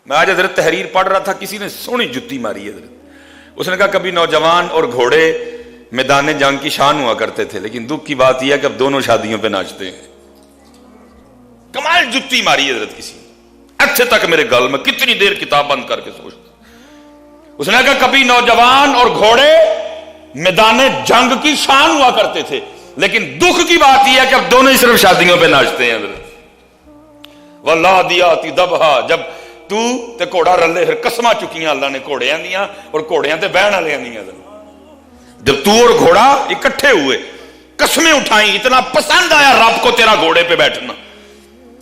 میں آج حضرت تحریر پڑھ رہا تھا, کسی نے سونی جتی ماری حضرت. اس نے کہا کبھی نوجوان اور گھوڑے میدان جنگ کی شان ہوا کرتے تھے, لیکن دکھ کی بات یہ ہے کہ اب دونوں شادیوں پہ ناچتے ہیں. کمال جتی ماری حضرت کسی نے, اچھے تک میرے گل میں کتنی دیر کتاب بند کر کے سوچتا. اس نے کہا کبھی نوجوان اور گھوڑے میدان جنگ کی شان ہوا کرتے تھے, لیکن دکھ کی بات یہ ہے کہ اب دونوں ہی صرف شادیوں پہ ناچتے ہیں حضرت. والعادیات ضبحا, جب تو تے گھوڑا رلے پھر قسماں چکیاں اللہ نے گھوڑیاں دیاں اور گھوڑیاں تے بہن والے دیاں. جب تو اور گھوڑا اکٹھے ہوئے قسمیں اٹھائیں, اتنا پسند آیا رب کو تیرا گھوڑے پہ بیٹھنا,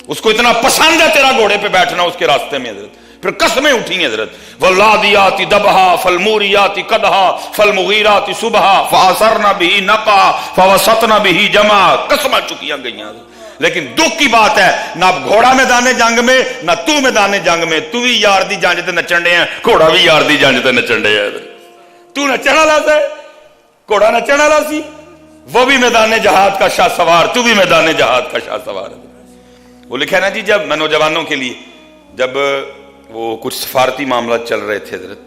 اس کو اتنا پسند ہے تیرا گھوڑے پہ بیٹھنا اس کے راستے میں حضرت. پھر قسمیں اٹھی حضرت, والعادیات ضبحا فالموریات قدحا فالمغیرات صبحا فاثرن به نقعا فوسطن به جمعا. قسمیں چکیاں گئیاں. لیکن دکھ کی بات ہے, نہ گھوڑا میدان جنگ میں نہ تو میدان جنگ میں. تو بھی یار دی جنگ تے نچن ڈے ہیں, گھوڑا بھی یار دی جنگ تے نچن ڈے ہے. تو نچن والا سی, گھوڑا نچن والا سی, وہ بھی میدان جہاد کا شاہ سوار, تو بھی میدان جہاد کا شاہ سوار. وہ لکھا نا جی, جب میں نوجوانوں کے لیے جب وہ کچھ سفارتی معاملات چل رہے تھے حضرت,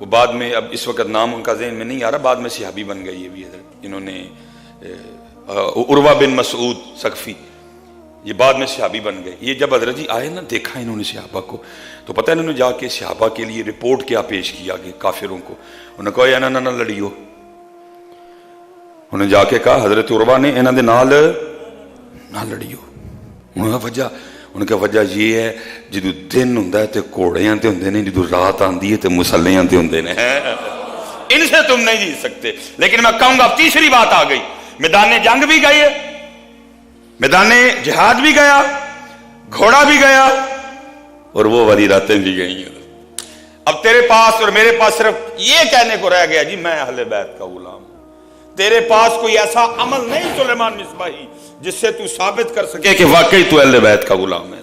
وہ بعد میں اب اس وقت نام ان کا ذہن میں نہیں آ رہا, بعد میں صحابی بن گئی یہ بھی حضرت. انہوں نے عروہ بن مسعود ثقفی, یہ بعد میں صحابی بن گئے. یہ جب حضرت جی آئے نا, دیکھا انہوں نے صحابہ کو, تو پتہ ہے انہوں نے جا کے صحابہ کے لیے رپورٹ کیا پیش کیا کہ کافروں کو. انہوں نے کہا یا نہ لڑیو. انہوں نے جا کے کہا حضرت عروہ نے انہاں دے نال نہ لڑیو. انہوں نے وجہ, ان کا وجہ یہ ہے جدو دن ہوندا ہے تے گھوڑیاں تے ہوندے نے, جدو رات آندی ہے تے مسلیاں تے ہوندے نے. ان سے تم نہیں جیت سکتے. لیکن میں کہوں گا تیسری بات آ گئی, میدان جنگ بھی گئی ہے, میدان جہاد بھی گیا, گھوڑا بھی گیا, اور وہ والی راتیں بھی گئی ہیں. اب تیرے پاس اور میرے پاس صرف یہ کہنے کو رہ گیا جی میں اہل بیت کا غلام ہوں. تیرے پاس کوئی ایسا عمل نہیں سلیمان مصباحی جس سے تو ثابت کر سکے کہ واقعی تو اہل بیت کا غلام ہے.